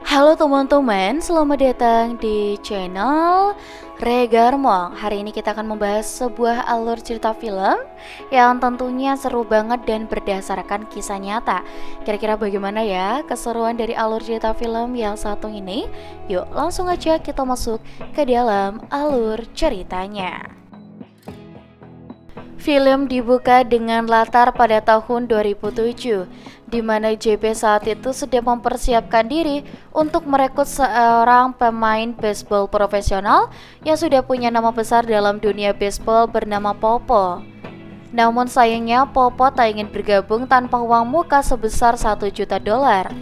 Halo teman-teman, selamat datang di channel Regarmong. Hari ini kita akan membahas sebuah alur cerita film yang tentunya seru banget dan berdasarkan kisah nyata. Kira-kira bagaimana ya keseruan dari alur cerita film yang satu ini? Yuk langsung aja kita masuk ke dalam alur ceritanya. Film dibuka dengan latar pada tahun 2007, di mana JP saat itu sedang mempersiapkan diri untuk merekrut seorang pemain baseball profesional yang sudah punya nama besar dalam dunia baseball bernama Popo. Namun sayangnya Popo tak ingin bergabung tanpa uang muka sebesar 1 juta dolar.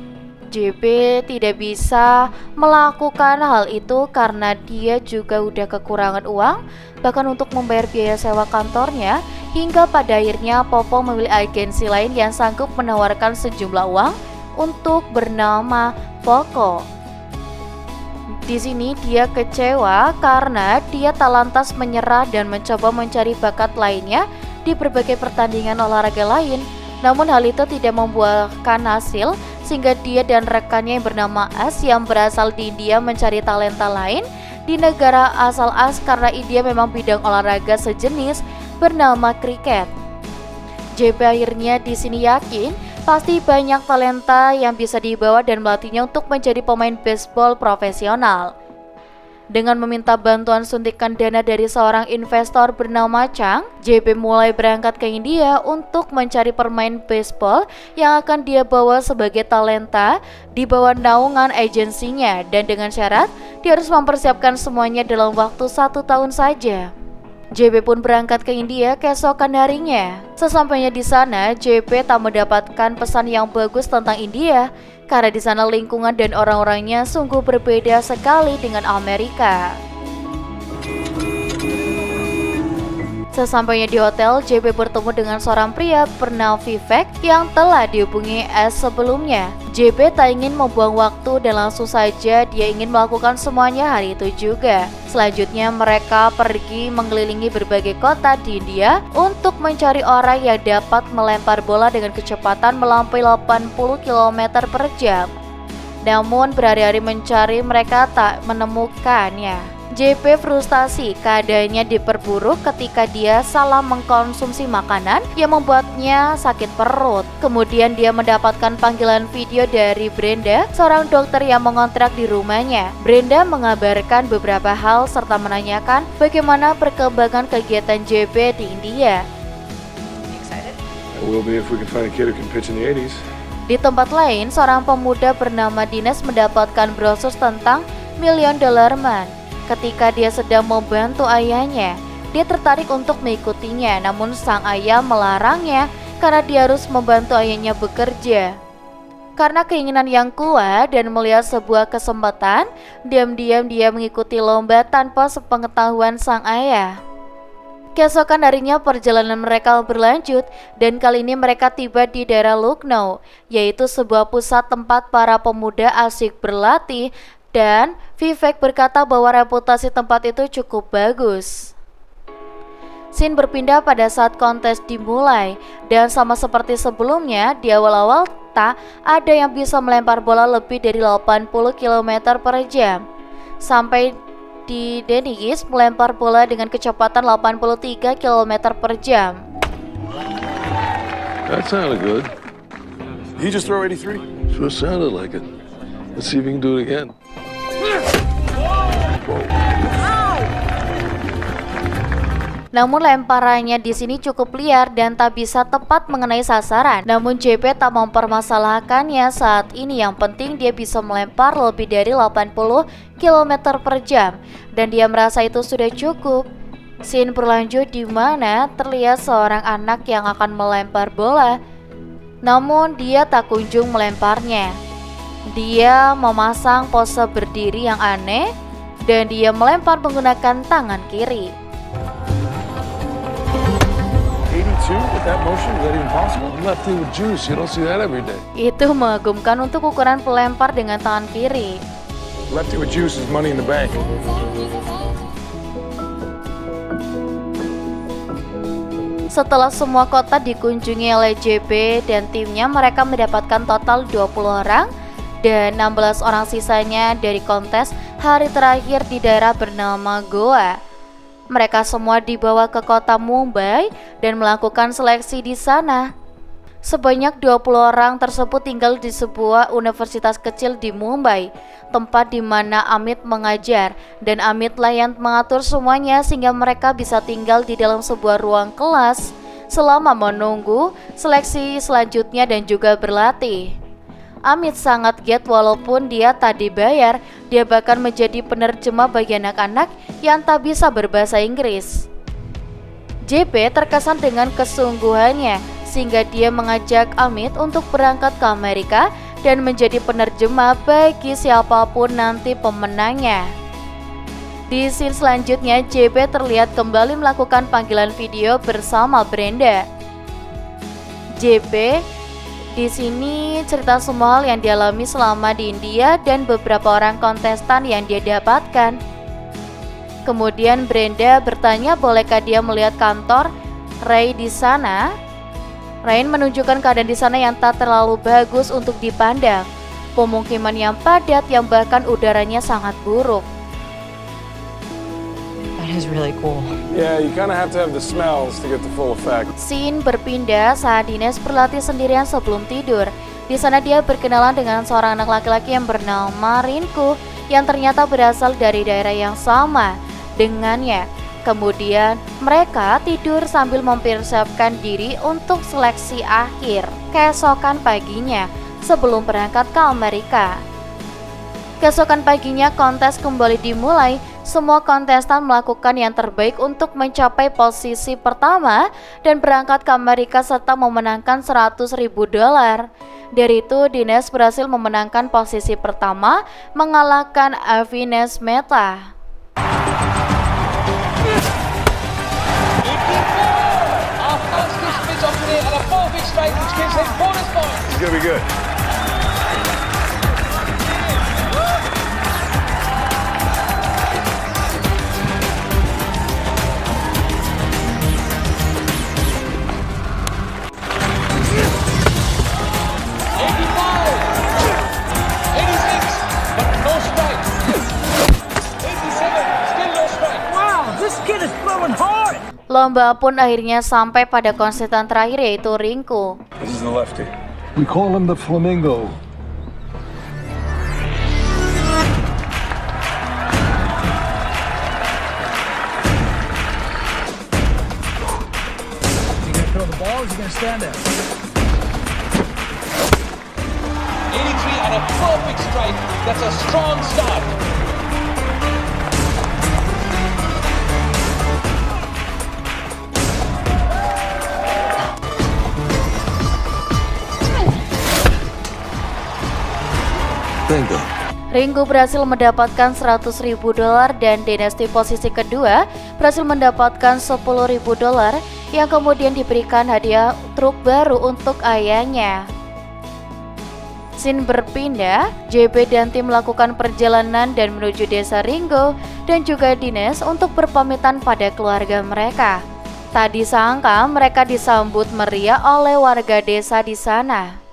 JP tidak bisa melakukan hal itu karena dia juga udah kekurangan uang, bahkan untuk membayar biaya sewa kantornya, hingga pada akhirnya Popo memilih agensi lain yang sanggup menawarkan sejumlah uang untuk bernama Poco. Di sini dia kecewa karena dia tak lantas menyerah dan mencoba mencari bakat lainnya di berbagai pertandingan olahraga lain. Namun hal itu tidak membuahkan hasil, sehingga dia dan rekannya yang bernama As yang berasal di India mencari talenta lain di negara asal As karena India memang bidang olahraga sejenis bernama kriket. JP akhirnya di sini yakin pasti banyak talenta yang bisa dibawa dan melatihnya untuk menjadi pemain baseball profesional. Dengan meminta bantuan suntikan dana dari seorang investor bernama Chang, JP mulai berangkat ke India untuk mencari pemain baseball yang akan dia bawa sebagai talenta di bawah naungan agensinya, dan dengan syarat dia harus mempersiapkan semuanya dalam waktu 1 tahun saja. JP pun berangkat ke India keesokan harinya. Sesampainya di sana, JP tak mendapatkan pesan yang bagus tentang India karena di sana lingkungan dan orang-orangnya sungguh berbeda sekali dengan Amerika. Sesampainya di hotel, JP bertemu dengan seorang pria bernama Vivek yang telah dihubungi S sebelumnya. JP tak ingin membuang waktu dan langsung saja dia ingin melakukan semuanya hari itu juga. Selanjutnya mereka pergi mengelilingi berbagai kota di India untuk mencari orang yang dapat melempar bola dengan kecepatan melampaui 80 km per jam. Namun berhari-hari mencari mereka tak menemukannya. JP frustasi keadaannya diperburuk ketika dia salah mengkonsumsi makanan yang membuatnya sakit perut. Kemudian dia mendapatkan panggilan video dari Brenda, seorang dokter yang mengontrak di rumahnya. Brenda mengabarkan beberapa hal serta menanyakan bagaimana perkembangan kegiatan JP di India. We'll be if we can find a kid who can pitch in the 80s. Di tempat lain, seorang pemuda bernama Dinesh mendapatkan brosur tentang $1 Million Man. Ketika dia sedang membantu ayahnya, dia tertarik untuk mengikutinya, namun sang ayah melarangnya karena dia harus membantu ayahnya bekerja. Karena keinginan yang kuat dan melihat sebuah kesempatan, diam-diam dia mengikuti lomba tanpa sepengetahuan sang ayah. Keesokan harinya perjalanan mereka berlanjut dan kali ini mereka tiba di daerah Lucknow, yaitu sebuah pusat tempat para pemuda asik berlatih, dan Vivek berkata bahwa reputasi tempat itu cukup bagus. Scene berpindah pada saat kontes dimulai, dan sama seperti sebelumnya, di awal-awal tak ada yang bisa melempar bola lebih dari 80 km per jam. Sampai di Dennis melempar bola dengan kecepatan 83 km per jam. That sounded good. He just throw 83? Sure sounded like it. Let's see if we can do it again. Namun lemparannya di sini cukup liar dan tak bisa tepat mengenai sasaran. Namun JP tak mempermasalahkannya saat ini. Yang penting dia bisa melempar lebih dari 80 km per jam dan dia merasa itu sudah cukup. Scene berlanjut di mana terlihat seorang anak yang akan melempar bola, namun dia tak kunjung melemparnya. Dia memasang pose berdiri yang aneh dan dia melempar menggunakan tangan kiri. 82 with that motion? Is that even possible? Lefty with juice. You don't see that every day. Itu mengagumkan untuk ukuran pelempar dengan tangan kiri. Lefty with juice is money in the bank. Setelah semua kota dikunjungi oleh JP dan timnya, mereka mendapatkan total 20 orang dan 16 orang sisanya dari kontes hari terakhir di daerah bernama Goa. Mereka semua dibawa ke kota Mumbai dan melakukan seleksi di sana. Sebanyak 20 orang tersebut tinggal di sebuah universitas kecil di Mumbai, tempat di mana Amit mengajar, dan Amitlah yang mengatur semuanya sehingga mereka bisa tinggal di dalam sebuah ruang kelas selama menunggu seleksi selanjutnya dan juga berlatih. Amit sangat giat walaupun dia tak dibayar, dia bahkan menjadi penerjemah bagi anak-anak yang tak bisa berbahasa Inggris. JP terkesan dengan kesungguhannya sehingga dia mengajak Amit untuk berangkat ke Amerika dan menjadi penerjemah bagi siapapun nanti pemenangnya. Di scene selanjutnya, JP terlihat kembali melakukan panggilan video bersama Brenda. JP di sini cerita semua hal yang dialami selama di India dan beberapa orang kontestan yang dia dapatkan. Kemudian Brenda bertanya bolehkah dia melihat kantor Ray di sana. Ryan menunjukkan keadaan di sana yang tak terlalu bagus untuk dipandang, pemukiman yang padat yang bahkan udaranya sangat buruk. That is really cool. Yeah, you kind of have to have the smells to get the full effect. Scene berpindah saat Dinesh berlatih sendirian sebelum tidur. Di sana dia berkenalan dengan seorang anak laki-laki yang bernama Rinku yang ternyata berasal dari daerah yang sama dengannya. Kemudian mereka tidur sambil mempersiapkan diri untuk seleksi akhir keesokan paginya sebelum berangkat ke Amerika. Keesokan paginya kontes kembali dimulai. Semua kontestan melakukan yang terbaik untuk mencapai posisi pertama dan berangkat ke Amerika serta memenangkan $100.000. Dari itu, Dinesh berhasil memenangkan posisi pertama mengalahkan Avinash Mehta. It's gonna be good. Lomba pun akhirnya sampai pada kontestan terakhir yaitu Rinku. This is the lefty. We call him the Flamingo. You gonna throw the ball or is he gonna stand there? 83 and a perfect strike. That's a strong start. Bingo. Rinku berhasil mendapatkan $100.000 dan Dinesh di posisi kedua berhasil mendapatkan $10.000 yang kemudian diberikan hadiah truk baru untuk ayahnya. Scene berpindah, JP dan tim melakukan perjalanan dan menuju desa Ringo dan juga Dinesh untuk berpamitan pada keluarga mereka. Tak disangka mereka disambut meriah oleh warga desa di sana.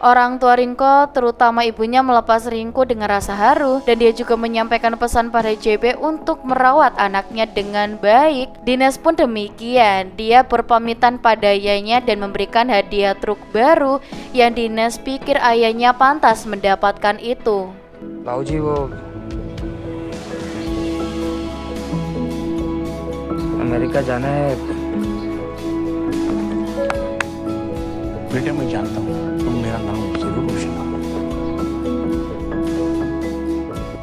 Orang tua Rinko, terutama ibunya, melepas Rinku dengan rasa haru dan dia juga menyampaikan pesan pada JP untuk merawat anaknya dengan baik. Dinesh pun demikian, dia berpamitan pada ayahnya dan memberikan hadiah truk baru yang Dinesh pikir ayahnya pantas mendapatkan itu. बाबूजी वो अमेरिका जाना है। बेटा मैं जानता हूँ तुम मेरा नाम जरूर रोशन करो।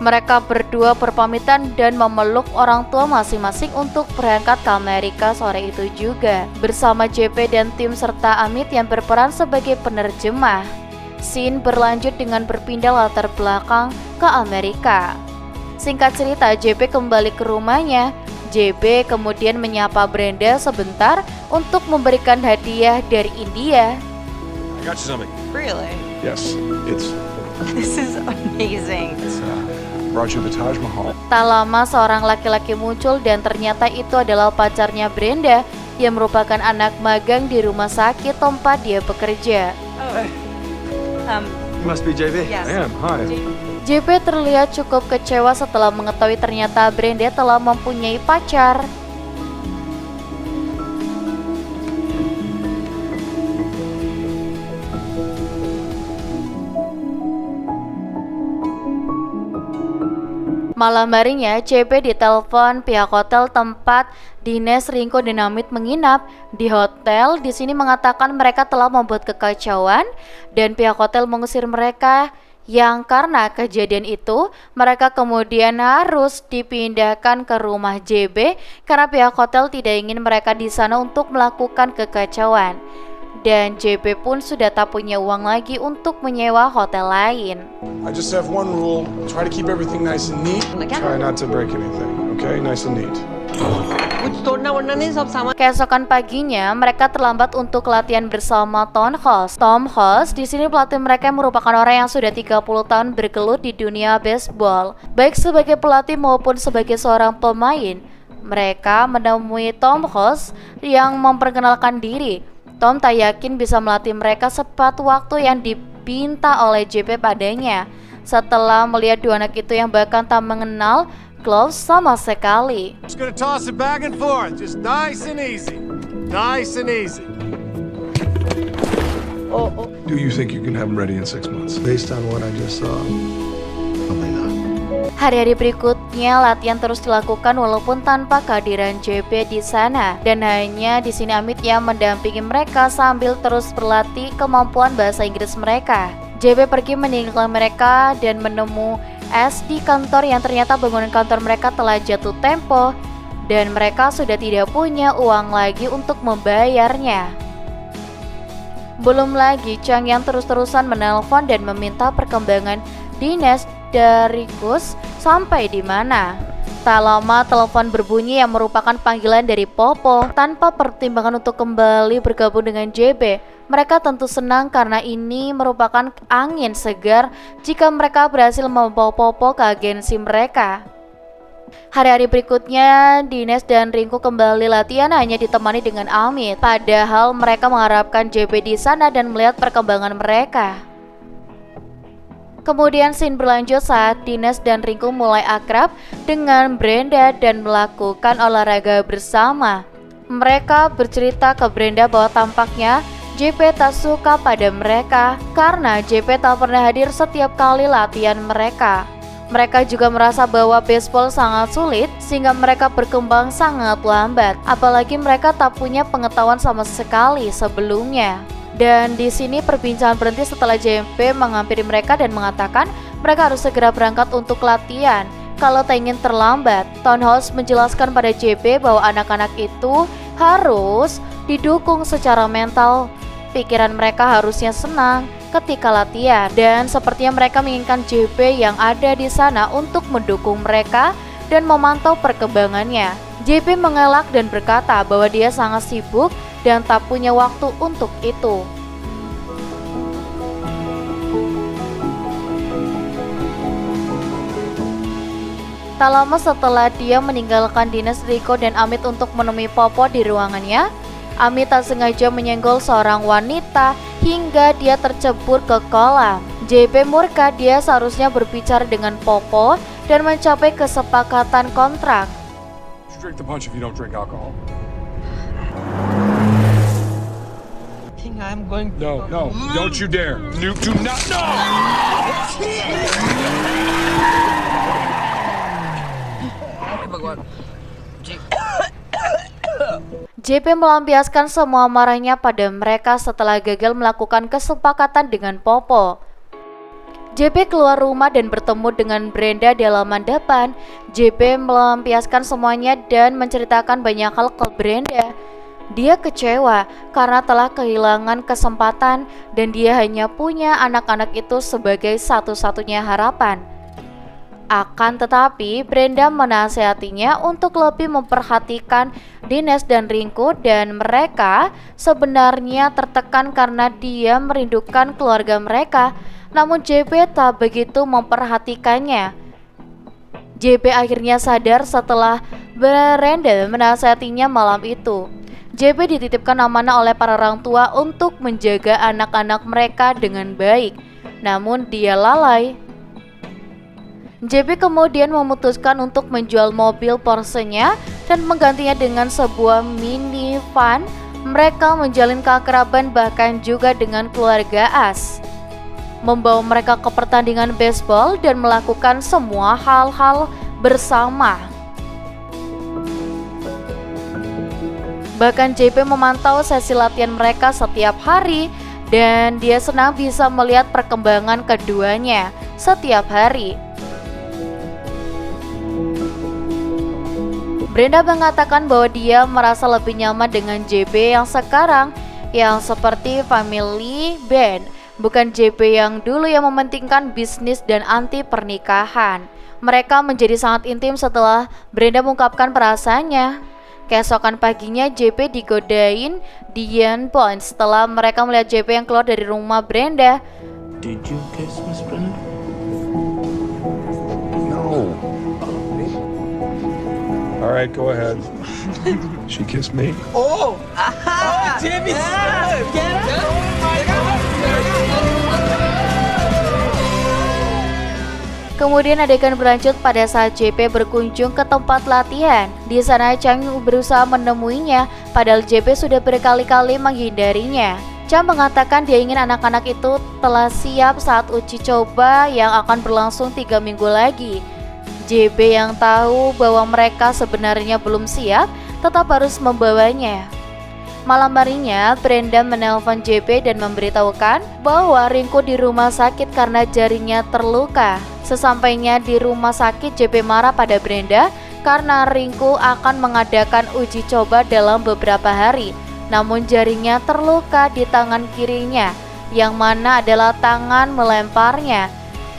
Mereka berdua berpamitan dan memeluk orang tua masing-masing untuk berangkat ke Amerika sore itu juga bersama JP dan tim serta Amit yang berperan sebagai penerjemah. Scene berlanjut dengan berpindah latar belakang ke Amerika. Singkat cerita, JP kembali ke rumahnya. JP kemudian menyapa Brenda sebentar untuk memberikan hadiah dari India. I got you something. Really? Yes, it's This is amazing. brought you the Taj Mahal. Tak lama seorang laki-laki muncul dan ternyata itu adalah pacarnya Brenda yang merupakan anak magang di rumah sakit tempat dia bekerja. You must be JB. Yes. I am. Hi. JP terlihat cukup kecewa setelah mengetahui ternyata Brenda telah mempunyai pacar. Malam harinya, JP ditelepon pihak hotel tempat Dines, Rinko, dan Amit menginap di hotel. Di sini mengatakan mereka telah membuat kekacauan dan pihak hotel mengusir mereka. Yang karena kejadian itu, mereka kemudian harus dipindahkan ke rumah JB karena pihak hotel tidak ingin mereka di sana untuk melakukan kekacauan. Dan JP pun sudah tak punya uang lagi untuk menyewa hotel lain. I just have one rule. Try to keep everything nice and neat. Try not to break anything, okay? Nice and neat. Keesokan paginya, mereka terlambat untuk latihan bersama Tom Hoss. Tom Hoss di sini pelatih mereka yang merupakan orang yang sudah 30 tahun bergelut di dunia baseball. Baik sebagai pelatih maupun sebagai seorang pemain. Mereka menemui Tom Hoss yang memperkenalkan diri. Tom tak yakin bisa melatih mereka tepat waktu yang dipinta oleh JP padanya. Setelah melihat dua anak itu yang bahkan tak mengenal gloves sama sekali. Just gonna toss it back and forth, just nice and easy. Nice and easy. Do you think you can have them ready in 6 months? Based on what I just saw, probably not. Hari-hari berikutnya latihan terus dilakukan walaupun tanpa kehadiran JP di sana, dan hanya di sini Amit yang mendampingi mereka sambil terus berlatih kemampuan bahasa Inggris mereka. JP pergi meninggalkan mereka dan menemu S di kantor yang ternyata bangunan kantor mereka telah jatuh tempo dan mereka sudah tidak punya uang lagi untuk membayarnya. Belum lagi Chang yang terus-terusan menelpon dan meminta perkembangan Dines dari Gus sampai di mana. Tak lama telepon berbunyi yang merupakan panggilan dari Popo. Tanpa pertimbangan untuk kembali bergabung dengan JB, mereka tentu senang karena ini merupakan angin segar jika mereka berhasil membawa Popo ke agensi mereka. Hari-hari berikutnya, Dines dan Rinko kembali latihan hanya ditemani dengan Amit. Padahal mereka mengharapkan JB di sana dan melihat perkembangan mereka. Kemudian scene berlanjut saat Dines dan Rinko mulai akrab dengan Brenda dan melakukan olahraga bersama. Mereka bercerita ke Brenda bahwa tampaknya JP tak suka pada mereka karena JP tak pernah hadir setiap kali latihan mereka. Mereka juga merasa bahwa baseball sangat sulit sehingga mereka berkembang sangat lambat, apalagi mereka tak punya pengetahuan sama sekali sebelumnya. Dan di sini perbincangan berhenti setelah JP menghampiri mereka dan mengatakan mereka harus segera berangkat untuk latihan. Kalau tak ingin terlambat, Tom Hoss menjelaskan pada JP bahwa anak-anak itu harus didukung secara mental. Pikiran mereka harusnya senang ketika latihan dan sepertinya mereka menginginkan JP yang ada di sana untuk mendukung mereka dan memantau perkembangannya. JP mengelak dan berkata bahwa dia sangat sibuk dan tak punya waktu untuk itu. Tak lama setelah dia meninggalkan Dines, Riko, dan Amit untuk menemui Popo di ruangannya, Amit tak sengaja menyenggol seorang wanita hingga dia tercebur ke kolam. JP murka, dia seharusnya berbicara dengan Popo dan mencapai kesepakatan kontrak. Drink the punch if you don't drink alcohol. I'm going to... No, don't you dare. Do not. No! JP melampiaskan semua marahnya pada mereka setelah gagal melakukan kesepakatan dengan Popo. JP keluar rumah dan bertemu dengan Brenda di halaman depan. JP melampiaskan semuanya dan menceritakan banyak hal ke Brenda. Dia kecewa karena telah kehilangan kesempatan dan dia hanya punya anak-anak itu sebagai satu-satunya harapan. Akan tetapi, Brenda menasihatinya untuk lebih memperhatikan Dines dan Rinko dan mereka sebenarnya tertekan karena dia merindukan keluarga mereka. Namun JP tak begitu memperhatikannya. JP akhirnya sadar setelah Brenda menasihatinya malam itu. JP dititipkan amanah oleh para orang tua untuk menjaga anak-anak mereka dengan baik. Namun dia lalai. JP kemudian memutuskan untuk menjual mobil Porsche-nya dan menggantinya dengan sebuah minivan. Mereka menjalin keakraban bahkan juga dengan keluarga As, membawa mereka ke pertandingan baseball dan melakukan semua hal-hal bersama. Bahkan JP memantau sesi latihan mereka setiap hari dan dia senang bisa melihat perkembangan keduanya setiap hari. Brenda mengatakan bahwa dia merasa lebih nyaman dengan JP yang sekarang, yang seperti family band, bukan JP yang dulu yang mementingkan bisnis dan anti pernikahan. Mereka menjadi sangat intim setelah Brenda mengungkapkan perasaannya. Keesokan paginya JP digodain Diane Point setelah mereka melihat JP yang keluar dari rumah Brenda. Did you kiss Miss Brennan? No. All right, go ahead. She kissed me. Kemudian adegan berlanjut pada saat JP berkunjung ke tempat latihan. Di sana Chang berusaha menemuinya, padahal JP sudah berkali-kali menghindarinya. Chang mengatakan dia ingin anak-anak itu telah siap saat uji coba yang akan berlangsung 3 minggu lagi. JP yang tahu bahwa mereka sebenarnya belum siap, tetap harus membawanya. Malam harinya, Brenda menelpon JP dan memberitahukan bahwa Rinko di rumah sakit karena jarinya terluka. Sesampainya di rumah sakit, JP marah pada Brenda karena Rinko akan mengadakan uji coba dalam beberapa hari. Namun jarinya terluka di tangan kirinya, yang mana adalah tangan melemparnya.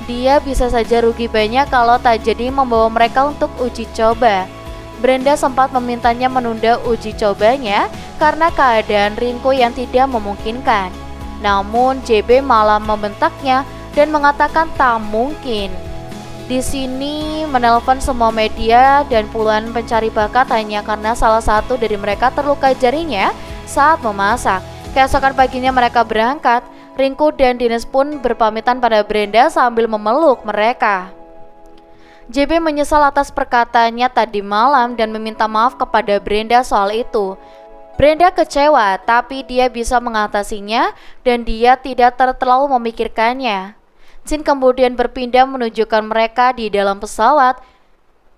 Dia bisa saja rugi banyak kalau tak jadi membawa mereka untuk uji coba. Brenda sempat memintanya menunda uji cobanya karena keadaan Rinko yang tidak memungkinkan. Namun JP malah membentaknya dan mengatakan tak mungkin. Di sini menelpon semua media dan puluhan pencari bakat hanya karena salah satu dari mereka terluka jarinya saat memasak. Keesokan paginya mereka berangkat. Rinko dan Dinesh pun berpamitan pada Brenda sambil memeluk mereka. JP menyesal atas perkataannya tadi malam dan meminta maaf kepada Brenda soal itu. Brenda kecewa, tapi dia bisa mengatasinya dan dia tidak terlalu memikirkannya. Jin kemudian berpindah menunjukkan mereka di dalam pesawat.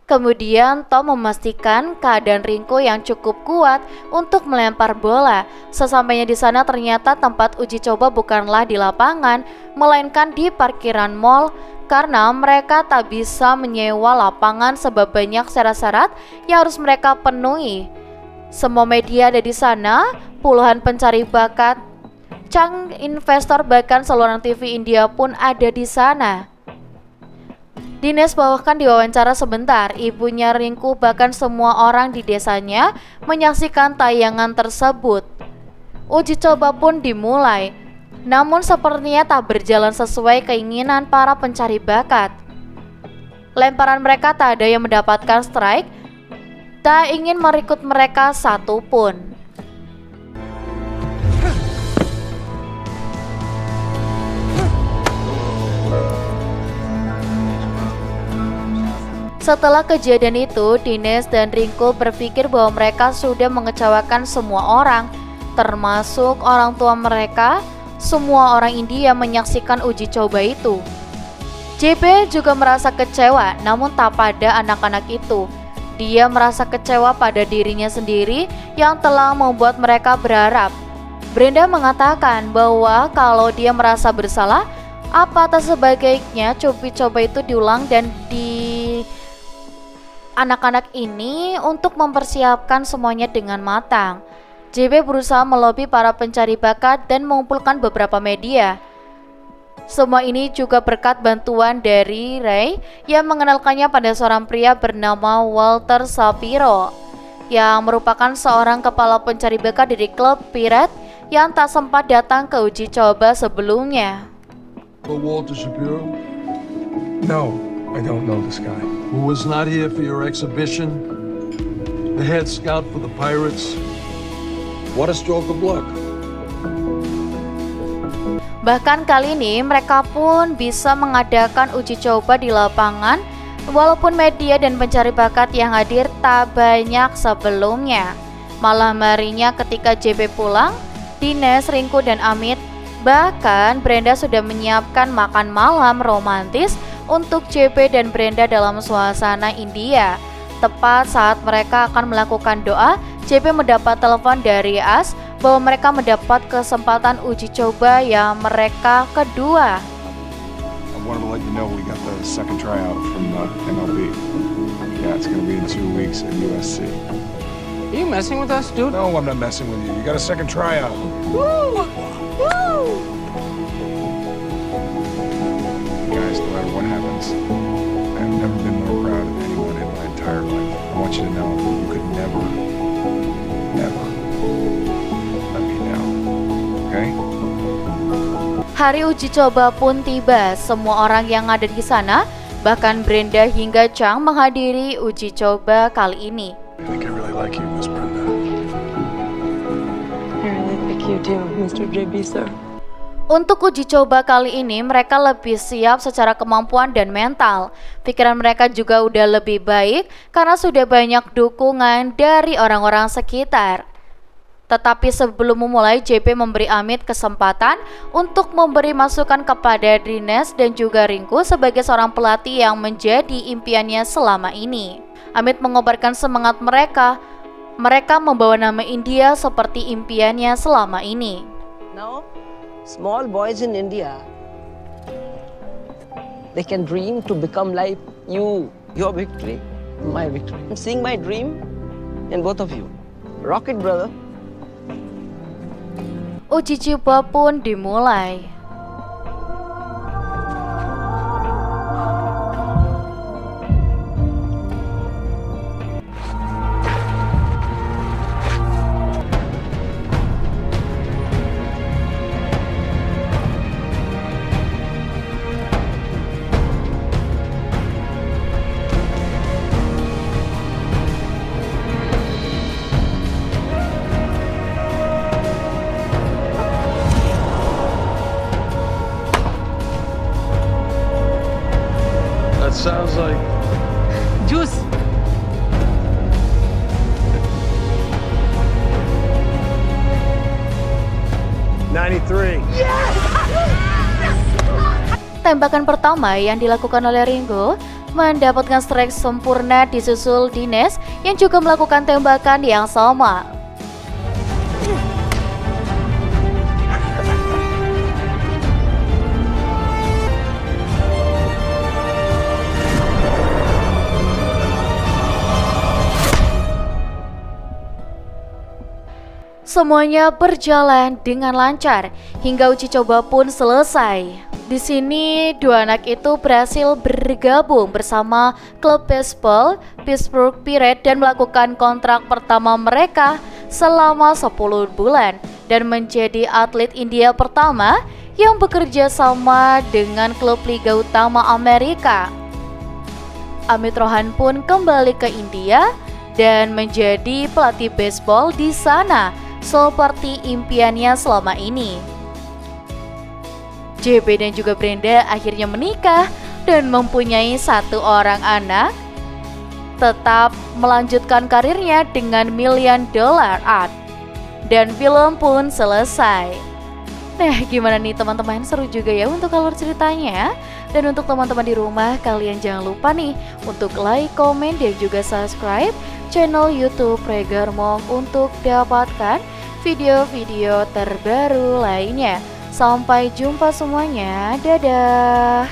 Kemudian Tom memastikan keadaan Rinko yang cukup kuat untuk melempar bola. Sesampainya di sana ternyata tempat uji coba bukanlah di lapangan, melainkan di parkiran mall karena mereka tak bisa menyewa lapangan sebab banyak syarat-syarat yang harus mereka penuhi. Semua media ada di sana, puluhan pencari bakat, Chang investor bahkan saluran TV India pun ada di sana. Dinesh bahkan diwawancara sebentar, ibunya Rinko bahkan semua orang di desanya menyaksikan tayangan tersebut. Uji coba pun dimulai, namun sepertinya tak berjalan sesuai keinginan para pencari bakat. Lemparan mereka tak ada yang mendapatkan strike, tak ingin merekrut mereka satupun. Setelah kejadian itu, Dinesh dan Rinko berpikir bahwa mereka sudah mengecewakan semua orang, termasuk orang tua mereka. Semua orang India menyaksikan uji coba itu. JP juga merasa kecewa, namun tak pada anak-anak itu. Dia merasa kecewa pada dirinya sendiri yang telah membuat mereka berharap. Brenda mengatakan bahwa kalau dia merasa bersalah, apa tak sebaiknya uji coba itu diulang dan anak-anak ini untuk mempersiapkan semuanya dengan matang. JP berusaha melobi para pencari bakat dan mengumpulkan beberapa media. Semua ini juga berkat bantuan dari Ray yang mengenalkannya pada seorang pria bernama Walter Shapiro, yang merupakan seorang kepala pencari bakat dari klub Pirate yang tak sempat datang ke uji coba sebelumnya. But Walter Shapiro? No. I don't know this guy. Who was not here for your exhibition? The head scout for the Pirates? What a stroke of luck. Bahkan kali ini mereka pun bisa mengadakan uji coba di lapangan walaupun media dan pencari bakat yang hadir tak banyak sebelumnya. Malam harinya ketika JP pulang, Dines, Ringku, dan Amit bahkan Brenda sudah menyiapkan makan malam romantis untuk JP dan Brenda dalam suasana India. Tepat saat mereka akan melakukan doa, JP mendapat telepon dari As bahwa mereka mendapat kesempatan uji coba yang mereka kedua. I wanted to let you know we got the second tryout from MLB. Yeah, it's going to be in 2 weeks at USC. Are you messing with us, dude? No, I'm not messing with you. You got a second tryout. Woo! Woo! Guys, no matter what happens, I've never been more proud of anyone in my entire life. I want you to know you could never let me down. Okay? Hari uji coba pun tiba. Semua orang yang ada di sana, bahkan Brenda hingga Chang menghadiri uji coba kali ini. I think I really like you, Miss Brenda. I really like you too, Mr. JB, sir. Untuk uji coba kali ini, mereka lebih siap secara kemampuan dan mental. Pikiran mereka juga udah lebih baik karena sudah banyak dukungan dari orang-orang sekitar. Tetapi sebelum memulai, JP memberi Amit kesempatan untuk memberi masukan kepada Dines dan juga Ringku sebagai seorang pelatih yang menjadi impiannya selama ini. Amit mengobarkan semangat mereka. Mereka membawa nama India seperti impiannya selama ini. Now, small boys in India, they can dream to become like you. Your victory, my victory. I'm seeing my dream in both of you. Rock it, brother. Uji coba pun dimulai. That sounds like Juice. Tembakan pertama yang dilakukan oleh Ringo mendapatkan strike sempurna, disusul Dines yang juga melakukan tembakan yang sama. Semuanya berjalan dengan lancar hingga uji coba pun selesai. Di sini dua anak itu berhasil bergabung bersama klub baseball Pittsburgh Pirates dan melakukan kontrak pertama mereka selama 10 bulan dan menjadi atlet India pertama yang bekerja sama dengan klub Liga Utama Amerika. Amit Rohan pun kembali ke India dan menjadi pelatih baseball di sana seperti impiannya selama ini. JP dan juga Brenda akhirnya menikah dan mempunyai 1 orang anak, tetap melanjutkan karirnya dengan $1 million art, dan film pun selesai. Nah, gimana nih teman-teman, seru juga ya untuk alur ceritanya. Dan untuk teman-teman di rumah, kalian jangan lupa nih untuk like, komen, dan juga subscribe channel YouTube Regarmong untuk dapatkan video-video terbaru lainnya. Sampai jumpa semuanya, dadah.